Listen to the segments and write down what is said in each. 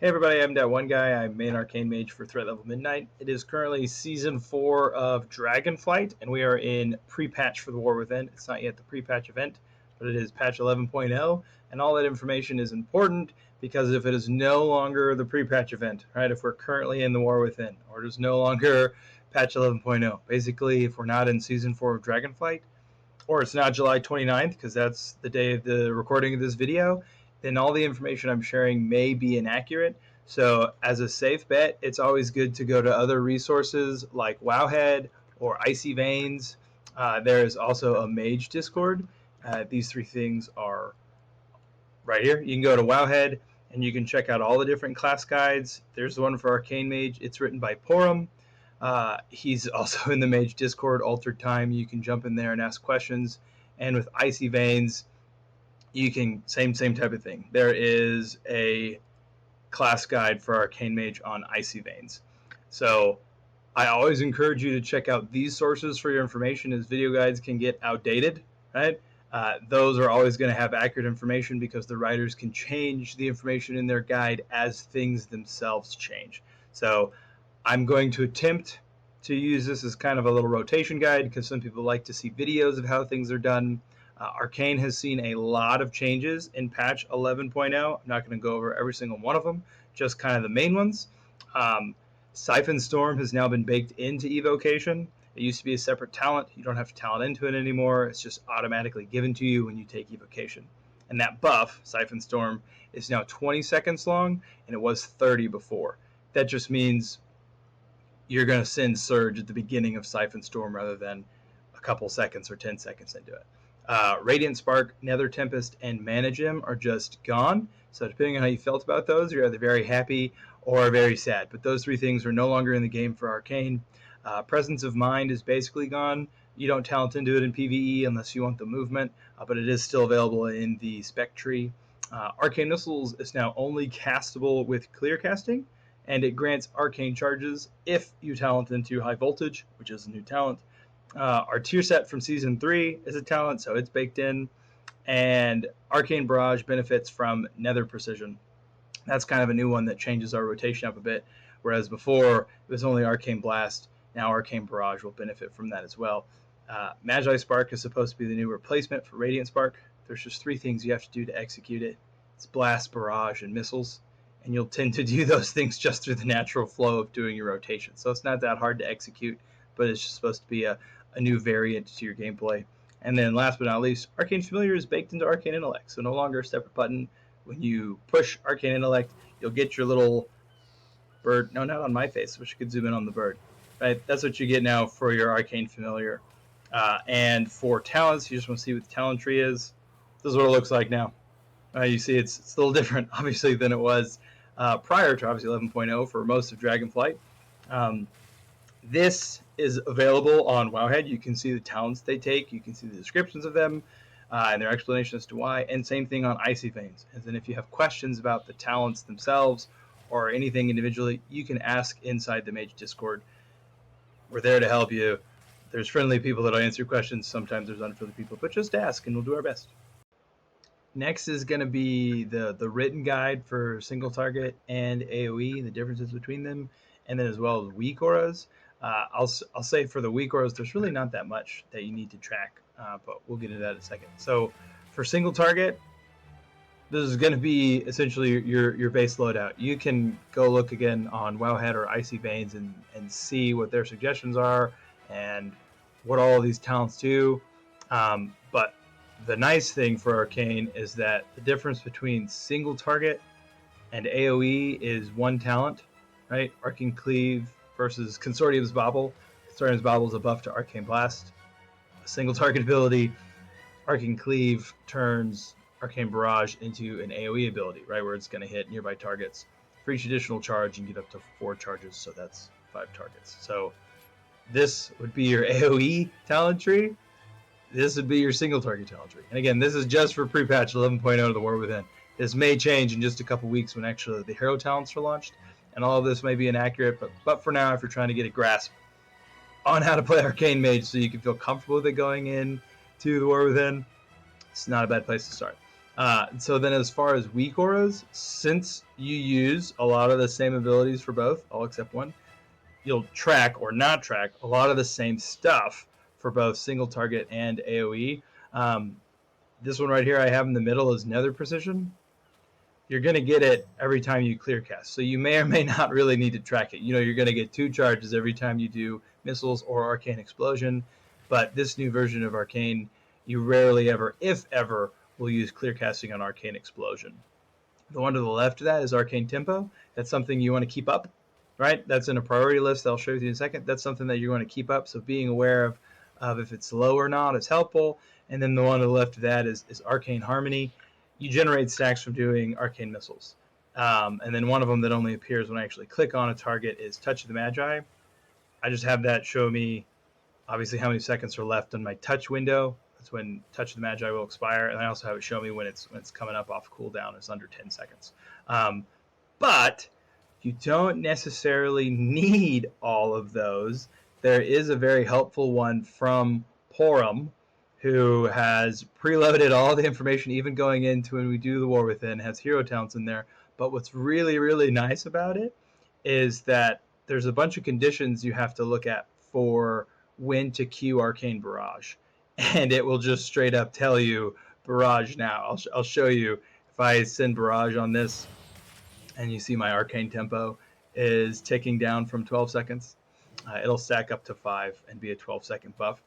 Hey everybody, I'm that one guy. I main Arcane Mage for Threat Level Midnight. It is currently Season 4 of Dragonflight, and we are in pre-patch for the War Within. It's not yet the pre-patch event, but it is patch 11.0, and all that information is important because if it is no longer the pre-patch event, right, if we're currently in the War Within, or it is no longer patch 11.0, basically if we're not in Season 4 of Dragonflight, or it's not July 29th, because that's the day of the recording of this video, then all the information I'm sharing may be inaccurate. So as a safe bet, it's always good to go to other resources like Wowhead or Icy Veins. There is also a Mage Discord. These three things are right here. You can go to Wowhead and you can check out all the different class guides. There's one for Arcane Mage. It's written by Porum. He's also in the Mage Discord, Altered Time. You can jump in there and ask questions. And with Icy Veins, you can, same type of thing. There is a class guide for Arcane Mage on Icy Veins. So I always encourage you to check out these sources for your information, as video guides can get outdated, right? Those are always going to have accurate information because the writers can change the information in their guide as things themselves change. So I'm going to attempt to use this as kind of a little rotation guide because some people like to see videos of how things are done. Arcane has seen a lot of changes in patch 11.0. I'm not going to go over every single one of them, just kind of the main ones. Siphon Storm has now been baked into Evocation. It used to be a separate talent. You don't have to talent into it anymore. It's just automatically given to you when you take Evocation. And that buff, Siphon Storm, is now 20 seconds long, and it was 30 before. That just means you're going to send Surge at the beginning of Siphon Storm rather than a couple seconds or 10 seconds into it. Radiant Spark, Nether Tempest, and Mana Gem are just gone. So depending on how you felt about those, you're either very happy or very sad. But those three things are no longer in the game for Arcane. Presence of Mind is basically gone. You don't talent into it in PvE unless you want the movement, but it is still available in the spec tree. Arcane Missiles is now only castable with clear casting, and it grants arcane charges if you talent into High Voltage, which is a new talent. Our tier set from Season 3 is a talent, so it's baked in. And Arcane Barrage benefits from Nether Precision. That's kind of a new one that changes our rotation up a bit, whereas before it was only Arcane Blast. Now Arcane Barrage will benefit from that as well. Magi Spark is supposed to be the new replacement for Radiant Spark. There's just three things you have to do to execute it. It's Blast, Barrage, and Missiles. And you'll tend to do those things just through the natural flow of doing your rotation. So it's not that hard to execute, but it's just supposed to be a new variant to your gameplay. And then last but not least, Arcane Familiar is baked into Arcane Intellect, so no longer a separate button. When you push Arcane Intellect, you'll get your little bird. No, not on my face. Wish you could zoom in on the bird. Right, that's what you get now for your Arcane Familiar. And for talents, you just want to see what the talent tree is. This is what it looks like now. You see it's a little different, obviously, than it was prior to, obviously, 11.0 for most of Dragonflight. This is available on Wowhead. You can see the talents they take. You can see the descriptions of them and their explanation as to why. And same thing on Icy Veins. And then if you have questions about the talents themselves or anything individually, you can ask inside the Mage Discord. We're there to help you. There's friendly people that will answer questions. Sometimes there's unfriendly people, but just ask and we'll do our best. Next is going to be the written guide for single target and AoE, the differences between them, and then as well as Weakauras. I'll say for the Weakauras, there's really not that much that you need to track, but we'll get into that in a second. So for single target, this is going to be essentially your base loadout. You can go look again on Wowhead or Icy Veins and see what their suggestions are and what all of these talents do. But the nice thing for Arcane is that the difference between single target and AoE is one talent, right? Arcane Cleave versus Consortium's Bobble. Consortium's Bobble is a buff to Arcane Blast. A single target ability, Arcane Cleave turns Arcane Barrage into an AoE ability, right, where it's going to hit nearby targets. For each additional charge, you can get up to 4 charges, so that's 5 targets. So this would be your AoE talent tree. This would be your single target talent tree. And again, this is just for pre-patch 11.0 of the War Within. This may change in just a couple weeks when actually the hero talents are launched, and all of this may be inaccurate, but for now, if you're trying to get a grasp on how to play Arcane Mage so you can feel comfortable with it going in to the War Within, it's not a bad place to start. So then as far as Weakauras, since you use a lot of the same abilities for both, all except one, you'll track or not track a lot of the same stuff for both single target and AoE. This one right here I have in the middle is Nether Precision. You're going to get it every time you clear cast. So you may or may not really need to track it. You're going to get 2 charges every time you do missiles or Arcane Explosion. But this new version of Arcane, you rarely ever, if ever, will use clear casting on Arcane Explosion. The one to the left of that is Arcane Tempo. That's something you want to keep up, right? That's in a priority list I'll show you in a second. That's something that you want to keep up. So being aware of if it's low or not is helpful. And then the one to the left of that is Arcane Harmony. You generate stacks from doing arcane missiles. And then one of them that only appears when I actually click on a target is Touch of the Magi. I just have that show me, obviously, how many seconds are left on my touch window. That's when Touch of the Magi will expire. And I also have it show me when it's coming up off cooldown. It's under 10 seconds. But you don't necessarily need all of those. There is a very helpful one from Porum, who has preloaded all the information, even going into when we do the War Within, has hero talents in there. But what's really, really nice about it is that there's a bunch of conditions you have to look at for when to queue Arcane Barrage. And it will just straight up tell you Barrage now. I'll show you. If I send Barrage on this, and you see my Arcane Tempo is ticking down from 12 seconds, it'll stack up to 5 and be a 12-second buff.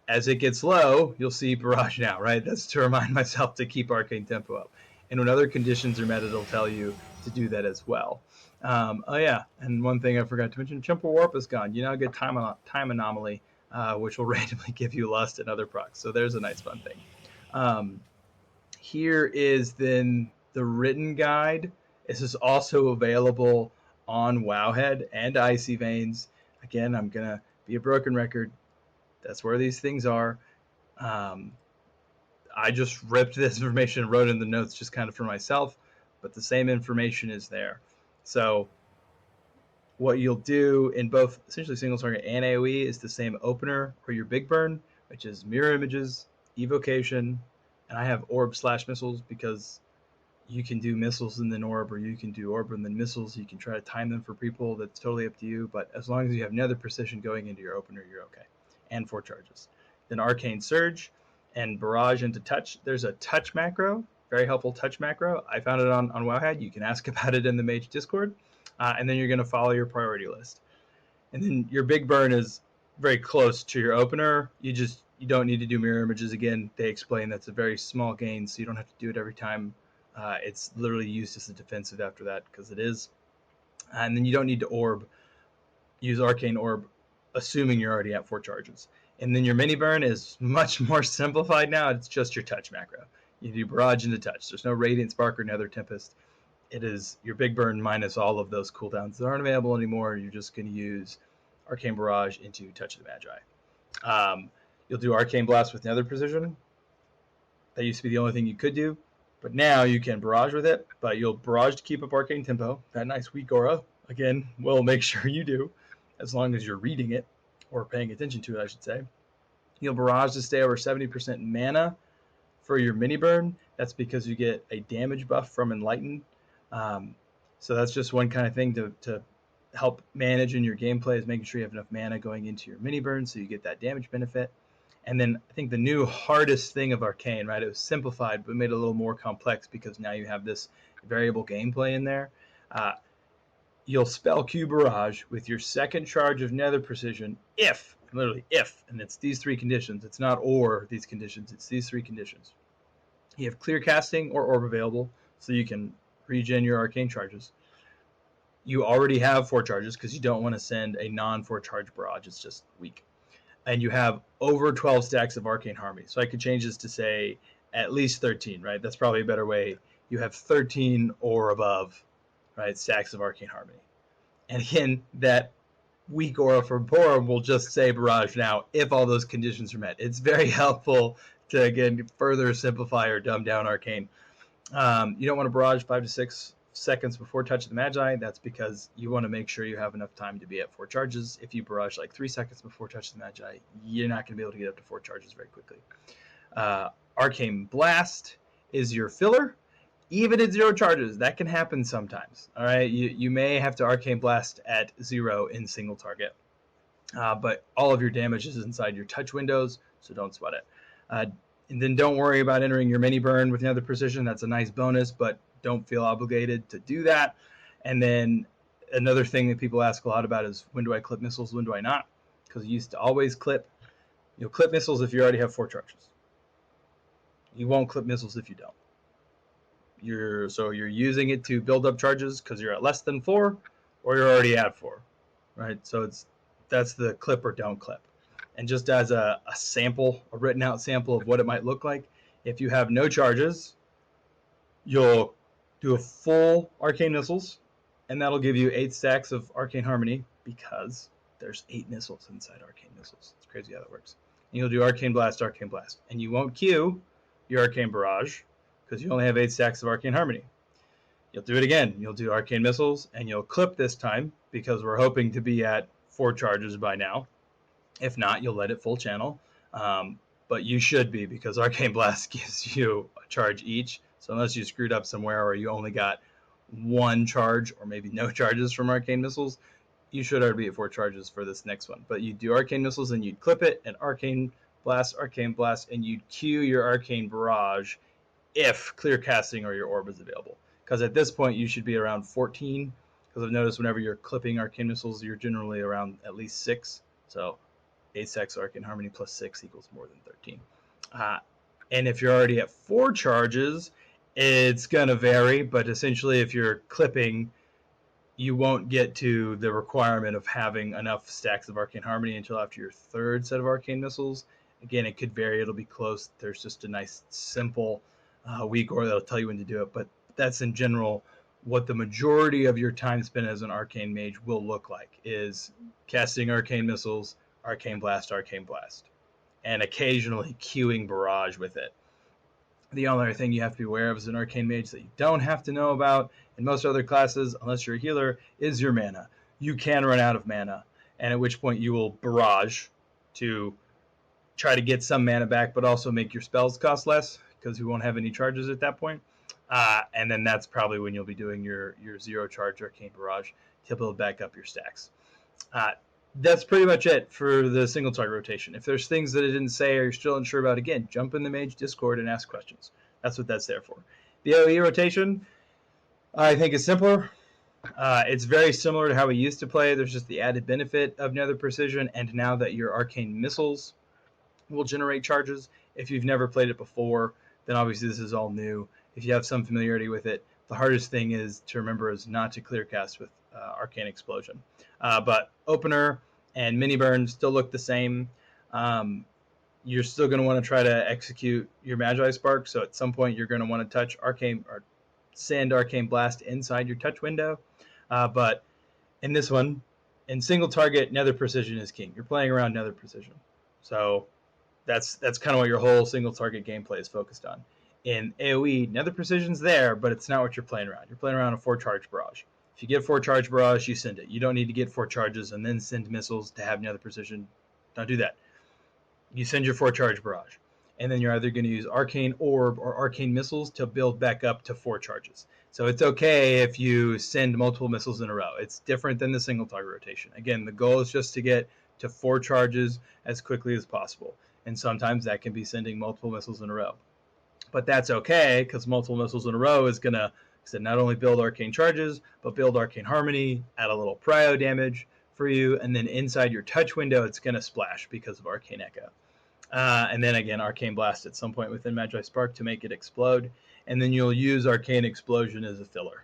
As it gets low, you'll see Barrage now, right? That's to remind myself to keep Arcane Tempo up. And when other conditions are met, it'll tell you to do that as well. Oh yeah, and one thing I forgot to mention, Temporal Warp is gone. You now get Time Anomaly, which will randomly give you Lust and other procs. So there's a nice fun thing. Here is then the written guide. This is also available on Wowhead and Icy Veins. Again, I'm going to be a broken record. That's where these things are. I just ripped this information and wrote in the notes just kind of for myself, but the same information is there. So what you'll do in both essentially single target and AoE is the same opener or your big burn, which is mirror images, evocation, and I have orb/missiles because you can do missiles and then orb, or you can do orb and then missiles. You can try to time them for people. That's totally up to you. But as long as you have Nether Precision going into your opener, you're okay. And 4 charges. Then Arcane Surge and Barrage into Touch. There's a Touch macro, very helpful Touch macro. I found it on Wowhead. You can ask about it in the Mage Discord. And then you're going to follow your priority list. And then your big burn is very close to your opener. You don't need to do mirror images again. They explain that's a very small gain, so you don't have to do it every time. It's literally used as a defensive after that because it is. And then you don't need to orb. Use Arcane Orb, assuming you're already at 4 charges. And then your mini burn is much more simplified now. It's just your touch macro. You do Barrage into Touch. There's no Radiant Spark or Nether Tempest. It is your big burn minus all of those cooldowns that aren't available anymore. You're just going to use Arcane Barrage into Touch of the Magi. You'll do Arcane Blast with Nether Precision. That used to be the only thing you could do. But now you can Barrage with it, but you'll Barrage to keep up Arcane Tempo. That nice Weakauras, again, we'll make sure you do, as long as you're reading it, or paying attention to it, I should say. You'll Barrage to stay over 70% mana for your mini burn. That's because you get a damage buff from Enlighten. So that's just one kind of thing to help manage in your gameplay, is making sure you have enough mana going into your mini burn so you get that damage benefit. And then I think the new hardest thing of Arcane, right? It was simplified, but made it a little more complex because now you have this variable gameplay in there. You'll spell Q Barrage with your second charge of Nether Precision if, literally if, and it's these 3 conditions. It's not or these conditions. It's these 3 conditions. You have clear casting or orb available, so you can regen your Arcane charges. You already have 4 charges because you don't want to send a non-4 charge Barrage. It's just weak. And you have over 12 stacks of Arcane Harmony. So I could change this to say at least 13, right? That's probably a better way. You have 13 or above, right, stacks of Arcane Harmony. And again, that Weakauras from Porum will just say Barrage now if all those conditions are met. It's very helpful to, again, further simplify or dumb down Arcane. You don't want to Barrage 5 to 6 seconds before Touch of the Magi. That's because you want to make sure you have enough time to be at 4 charges. If you Barrage like 3 seconds before Touch of the Magi, you're not going to be able to get up to 4 charges very quickly. Arcane Blast is your filler, even at 0 charges. That can happen sometimes. All right, you may have to Arcane Blast at 0 in single target, but all of your damage is inside your touch windows, so don't sweat it. And then don't worry about entering your mini burn with Nether Precision. That's a nice bonus, but don't feel obligated to do that. And then another thing that people ask a lot about is, when do I clip missiles, when do I not? Because you used to always clip. You'll clip missiles if you already have 4 charges. You won't clip missiles if you don't. You're using it to build up charges because you're at less than 4, or you're already at 4, right? So that's the clip or don't clip. And just as a sample, a written out sample of what it might look like, if you have no charges, you'll do a full Arcane Missiles, and that'll give you 8 stacks of Arcane Harmony, because there's 8 missiles inside Arcane Missiles. It's crazy how that works. And you'll do Arcane Blast, and you won't queue your Arcane Barrage because you only have 8 stacks of Arcane Harmony. You'll do it again. You'll do Arcane Missiles, and you'll clip this time because we're hoping to be at 4 charges by now. If not, you'll let it full channel. But you should be, because Arcane Blast gives you a charge each. So unless you screwed up somewhere, or you only got 1 charge or maybe no charges from Arcane Missiles, you should already be at 4 charges for this next one. But you do Arcane Missiles, and you'd clip it, and Arcane Blast, and you'd queue your Arcane Barrage if clear casting or your orb is available. Because at this point, you should be around 14. Because I've noticed whenever you're clipping Arcane Missiles, you're generally around at least 6. So 8 stacks Arcane Harmony plus 6 equals more than 13. And if you're already at 4 charges, it's going to vary. But essentially, if you're clipping, you won't get to the requirement of having enough stacks of Arcane Harmony until after your 3rd set of Arcane Missiles. Again, it could vary. It'll be close. There's just a nice, simple Weakauras that'll tell you when to do it. But that's in general what the majority of your time spent as an Arcane Mage will look like, is casting Arcane Missiles, Arcane Blast, and occasionally queuing Barrage with it. The only other thing you have to be aware of as an Arcane Mage that you don't have to know about in most other classes, unless you're a healer, is your mana. You can run out of mana, and at which point you will Barrage to try to get some mana back, but also make your spells cost less, because you won't have any charges at that point. And then that's probably when you'll be doing your 0 charge Arcane Barrage to build back up your stacks. That's pretty much it for the single target rotation. If there's things that I didn't say or you're still unsure about, again, jump in the Mage Discord and ask questions. That's what that's there for. The AoE rotation, I think, is simpler. It's very similar to how we used to play. There's just the added benefit of Nether Precision, and now that your Arcane Missiles will generate charges. If you've never played it before, then obviously this is all new. If you have some familiarity with it, the hardest thing is to remember is not to clear cast with Arcane Explosion. But Opener and Mini Burn still look the same. You're still going to want to try to execute your Magi Spark, so at some point you're going to want to touch Arcane or send Arcane Blast inside your touch window. But in this one, in single target, Nether Precision is king. You're playing around Nether Precision. So that's kind of what your whole single target gameplay is focused on. In AoE, Nether Precision's there, but it's not what you're playing around. You're playing around a 4 charge Barrage. If you get 4 charge Barrage, you send it. You don't need to get 4 charges and then send missiles to have Nether Precision. Don't do that. You send your 4 charge Barrage, and then you're either going to use Arcane Orb or Arcane Missiles to build back up to 4 charges. So it's okay if you send multiple missiles in a row. It's different than the single target rotation. Again, the goal is just to get to 4 charges as quickly as possible. And sometimes that can be sending multiple missiles in a row. But that's okay, because multiple missiles in a row is going to not only build arcane charges, but build Arcane Harmony, add a little prio damage for you, and then inside your touch window, it's going to splash because of Arcane Echo. And then again, Arcane Blast at some point within Magi Spark to make it explode. And then you'll use Arcane Explosion as a filler.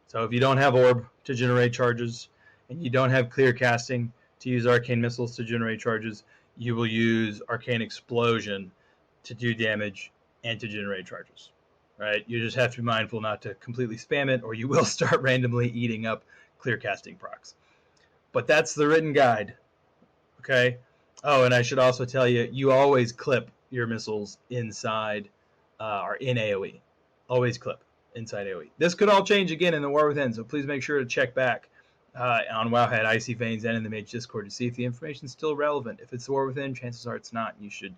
So if you don't have Orb to generate charges, and you don't have Clear Casting to use Arcane Missiles to generate charges, you will use Arcane Explosion to do damage and to generate charges. Right? You just have to be mindful not to completely spam it, or you will start randomly eating up Clear Casting procs. But that's the written guide. Okay? Oh, and I should also tell you, you always clip your missiles inside or in AoE. Always clip inside AoE. This could all change again in the War Within, so please make sure to check back on Wowhead, Icy Veins, and in the Mage Discord to see if the information is still relevant. If it's the War Within, chances are it's not. You should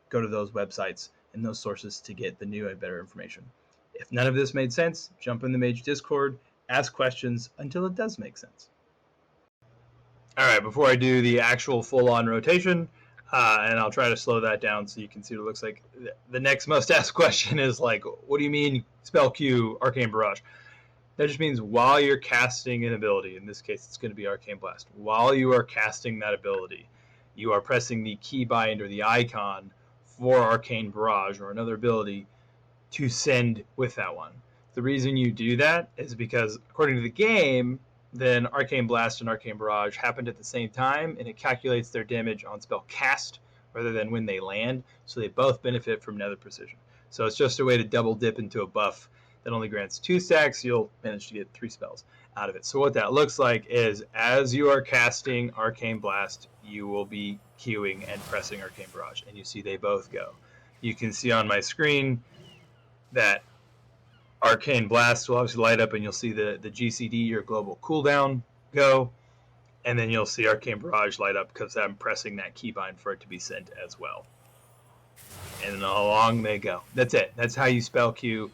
go to those websites in those sources to get the new and better information. If none of this made sense, jump in the Mage Discord, ask questions until it does make sense. All right, before I do the actual full-on rotation, and I'll try to slow that down so you can see what it looks like. The next most asked question is like, what do you mean spell Q Arcane Barrage? That just means while you're casting an ability, in this case it's going to be Arcane Blast, while you are casting that ability, you are pressing the keybind or the icon for Arcane Barrage or another ability to send with that one. The reason you do that is because according to the game, then Arcane Blast and Arcane Barrage happened at the same time, and it calculates their damage on spell cast rather than when they land, so they both benefit from Nether Precision. So it's just a way to double dip into a buff that only grants 2 stacks. You'll manage to get 3 spells out of it. So what that looks like is as you are casting Arcane Blast, you will be queuing and pressing Arcane Barrage, and you see they both go. You can see on my screen that Arcane Blast will obviously light up, and you'll see the GCD, your global cooldown, go, and then you'll see Arcane Barrage light up because I'm pressing that keybind for it to be sent as well. And along they go. That's it. That's how you spell queue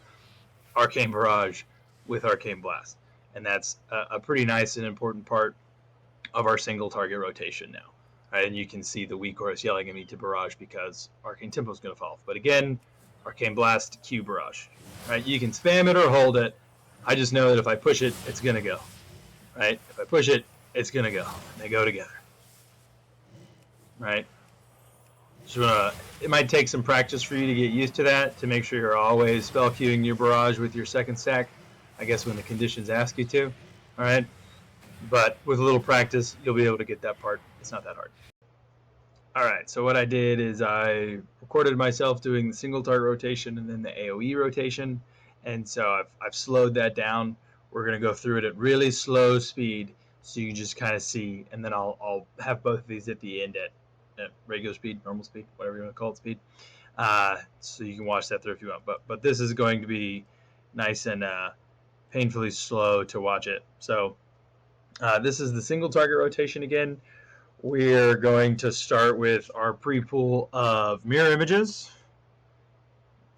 Arcane Barrage with Arcane Blast. And that's a pretty nice and important part of our single target rotation now. Right? And you can see the Weakauras yelling at me to Barrage because Arcane Tempo is going to fall off. But again, Arcane Blast, Q Barrage. Right? You can spam it or hold it. I just know that if I push it, it's going to go. Right? If I push it, it's going to go. They go together. Right? It might take some practice for you to get used to that, to make sure you're always spell queuing your Barrage with your second stack, I guess when the conditions ask you to. All right? But with a little practice, you'll be able to get that part. It's not that hard. All right, so what I did is I recorded myself doing the single target rotation and then the AoE rotation, and so I've slowed that down. We're going to go through it at really slow speed so you can just kind of see, and then I'll have both of these at the end at regular speed, normal speed, whatever you want to call it, speed, so you can watch that through if you want. But this is going to be nice and painfully slow to watch it. So this is the single target rotation again. We're going to start with our pre-pool of mirror images,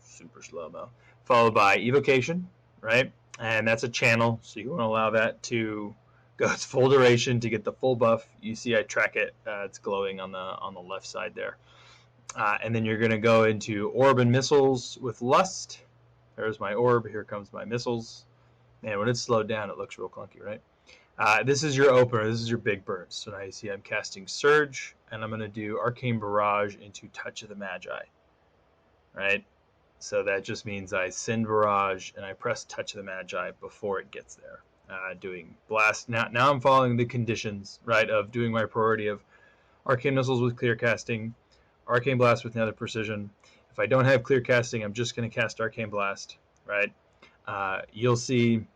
super slow-mo, followed by evocation, right? And that's a channel, so you want to allow that to go its full duration to get the full buff. You see I track it, it's glowing on the left side there. And then you're going to go into orb and missiles with lust. There's my orb, here comes my missiles. Man, when it's slowed down, it looks real clunky, right? This is your opener. This is your big burst. So now you see I'm casting Surge, and I'm going to do Arcane Barrage into Touch of the Magi. Right? So that just means I send Barrage, and I press Touch of the Magi before it gets there. Doing Blast. Now I'm following the conditions, right, of doing my priority of Arcane Missiles with Clear Casting, Arcane Blast with Nether Precision. If I don't have Clear Casting, I'm just going to cast Arcane Blast, right? You'll see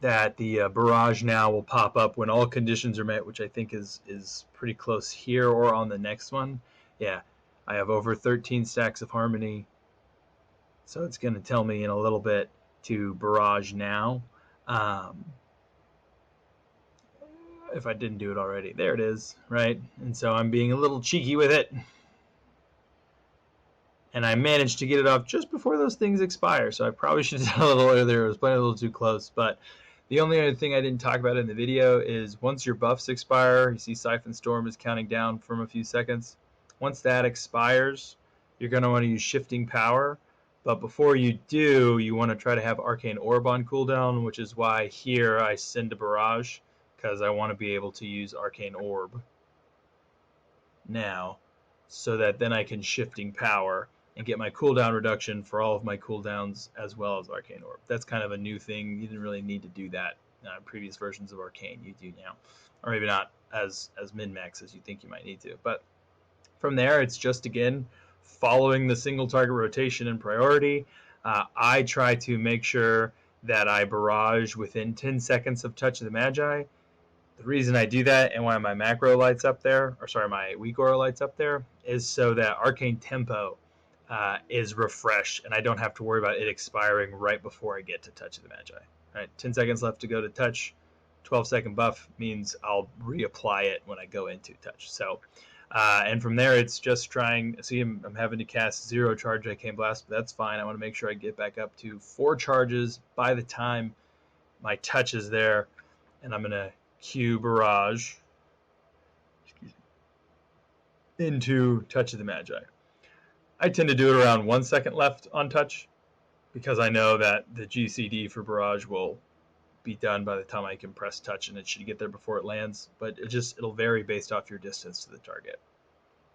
that the Barrage now will pop up when all conditions are met, which I think is pretty close here or on the next one. Yeah, I have over 13 stacks of Harmony, so it's going to tell me in a little bit to Barrage now. If I didn't do it already, there it is, right? And so I'm being a little cheeky with it. And I managed to get it off just before those things expire, so I probably should have done a little earlier. It was playing a little too close, but the only other thing I didn't talk about in the video is once your buffs expire, you see Siphon Storm is counting down from a few seconds. Once that expires, you're going to want to use Shifting Power. But before you do, you want to try to have Arcane Orb on cooldown, which is why here I send a Barrage, because I want to be able to use Arcane Orb now, so that then I can Shifting Power and get my cooldown reduction for all of my cooldowns as well as Arcane Orb. That's kind of a new thing. You didn't really need to do that in previous versions of Arcane. You do now. Or maybe not as min-max as you think you might need to. But from there, it's just, again, following the single target rotation and priority. I try to make sure that I Barrage within 10 seconds of Touch of the Magi. The reason I do that and why my macro lights up there, or sorry, my Weakauras lights up there, is so that Arcane Tempo is refreshed, and I don't have to worry about it expiring right before I get to Touch of the Magi. Right, 10 seconds left to go to Touch. 12-second buff means I'll reapply it when I go into Touch. So And from there, it's just trying. See, I'm having to cast 0 charge Arcane Blast, but that's fine. I want to make sure I get back up to 4 charges by the time my touch is there. And I'm going to Q Barrage into Touch of the Magi. I tend to do it around 1 second left on touch because I know that the GCD for Barrage will be done by the time I can press touch, and it should get there before it lands. But it'll vary based off your distance to the target.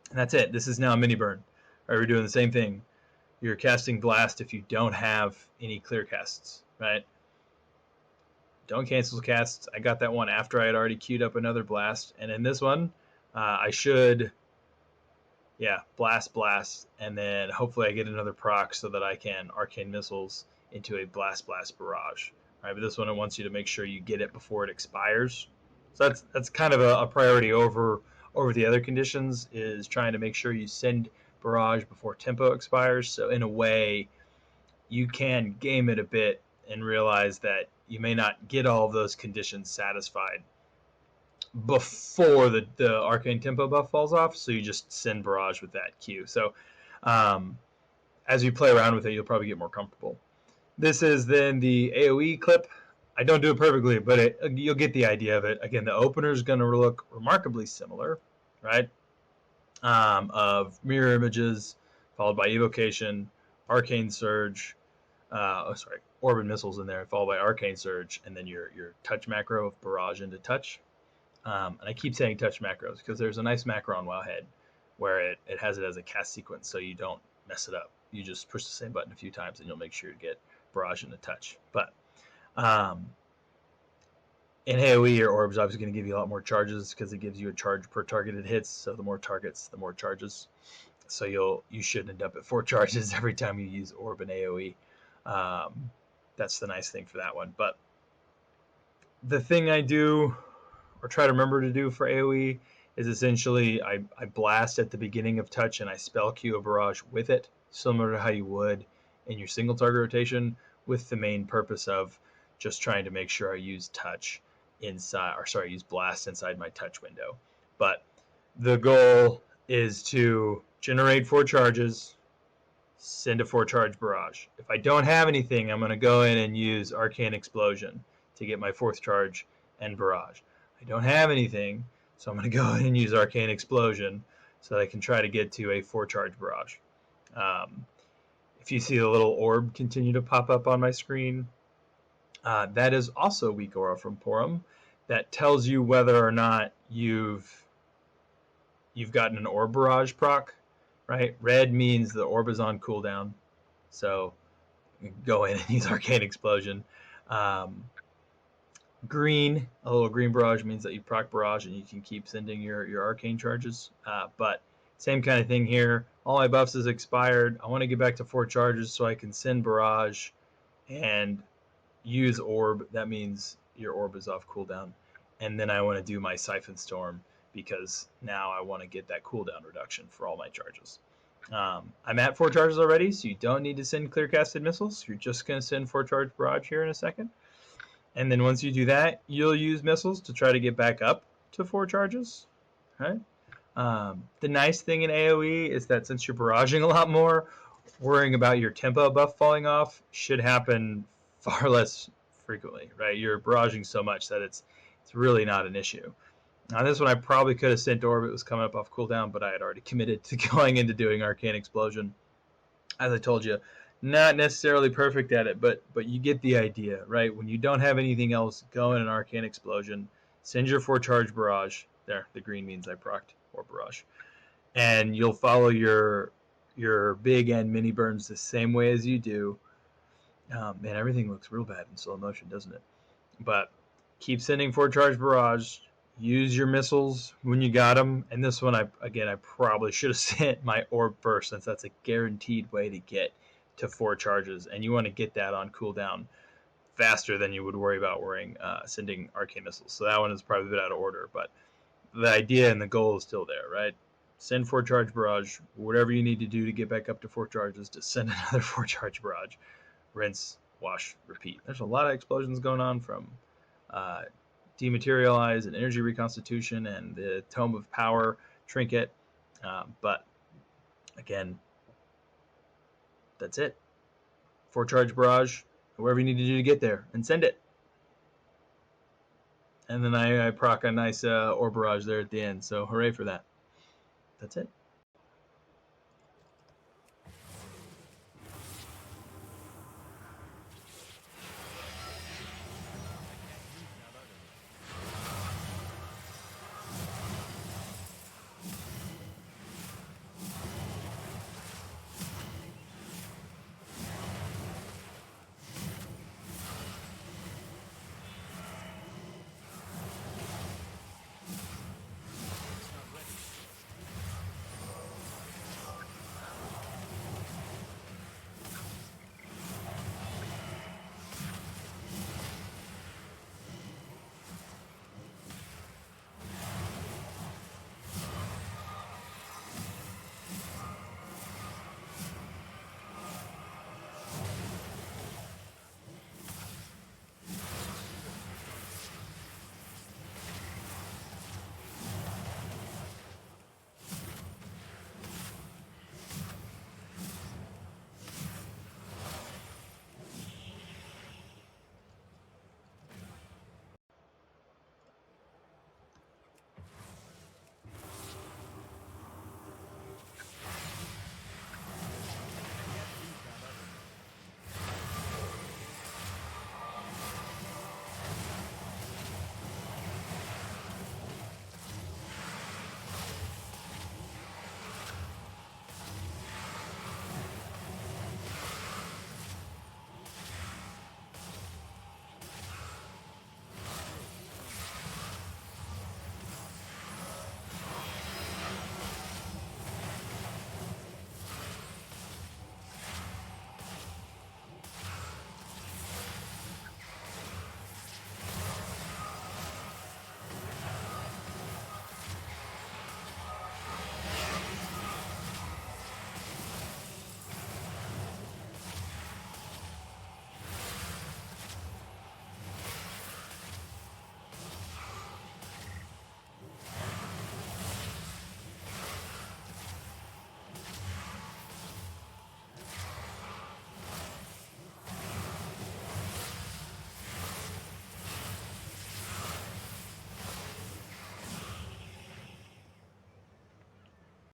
And that's it. This is now a mini burn. All right, we're doing the same thing. You're casting Blast if you don't have any clear casts, right? Don't cancel casts. I got that one after I had already queued up another Blast. And in this one, I should, blast, and then hopefully I get another proc so that I can Arcane Missiles into a Blast Barrage. All right, but this one, it wants you to make sure you get it before it expires. So that's kind of a priority over the other conditions, is trying to make sure you send Barrage before tempo expires. So in a way, you can game it a bit and realize that you may not get all of those conditions satisfied before the Arcane Tempo buff falls off, so you just send Barrage with that Q. So as you play around with it, you'll probably get more comfortable. This is then the AoE clip. I don't do it perfectly, but you'll get the idea of it. Again, the opener is going to look remarkably similar, right? Of mirror images, followed by Evocation, Arcane Surge, Orb and Missiles in there, followed by Arcane Surge, and then your touch macro of Barrage into touch. And I keep saying touch macros because there's a nice macro on Wowhead where it has it as a cast sequence, so you don't mess it up. You just push the same button a few times and you'll make sure to get Barrage into touch. But in AoE, your orb's obviously going to give you a lot more charges because it gives you a charge per targeted hits. So the more targets, the more charges. So you should end up at 4 charges every time you use orb in AoE. That's the nice thing for that one. But the thing I do, or try to remember to do for AoE, is essentially I blast at the beginning of touch and I spell Q a Barrage with it, similar to how you would in your single target rotation, with the main purpose of just trying to make sure I use touch use blast inside my touch window. But the goal is to generate 4 charges, send a 4 charge Barrage. If I don't have anything, I'm going to go in and use Arcane Explosion to get my 4th charge and Barrage. I don't have anything, so I'm going to go in and use Arcane Explosion so that I can try to get to a 4 charge Barrage. If you see the little orb continue to pop up on my screen, that is also Weakauras from Porum. That tells you whether or not you've gotten an Orb Barrage proc, right? Red means the orb is on cooldown, so you can go in and use Arcane Explosion. Green, a little green Barrage, means that you proc Barrage and you can keep sending your arcane charges. But same kind of thing here. All my buffs is expired. I want to get back to 4 charges so I can send Barrage and use Orb. That means your Orb is off cooldown. And then I want to do my Siphon Storm because now I want to get that cooldown reduction for all my charges. I'm at 4 charges already, so you don't need to send clear casted missiles. You're just going to send 4 charge Barrage here in a second. And then once you do that, you'll use missiles to try to get back up to 4 charges. Right? The nice thing in AoE is that since you're barraging a lot more, worrying about your tempo buff falling off should happen far less frequently. Right? You're barraging so much that it's really not an issue. Now this one I probably could have sent Orb. It was coming up off cooldown, but I had already committed to going into doing Arcane Explosion. As I told you, not necessarily perfect at it, but you get the idea, right? When you don't have anything else, go in an Arcane Explosion, send your 4 charge Barrage. There, the green means I procced or Barrage. And you'll follow your big and mini burns the same way as you do. Man, everything looks real bad in slow motion, doesn't it? But keep sending 4 charge Barrage. Use your missiles when you got them. And this one, I probably should have sent my Orb first, since that's a guaranteed way to get to 4 charges. And you want to get that on cooldown faster than you would worry about sending Arcane Missiles. So that one is probably a bit out of order. But the idea and the goal is still there, right? Send 4 charge Barrage. Whatever you need to do to get back up to 4 charges, to send another 4 charge Barrage. Rinse, wash, repeat. There's a lot of explosions going on, from Dematerialize and Energy Reconstitution and the Tome of Power trinket. But again, that's it. 4-charge Barrage, whatever you need to do to get there, and send it. And then I proc a nice Ore Barrage there at the end, so hooray for that. That's it.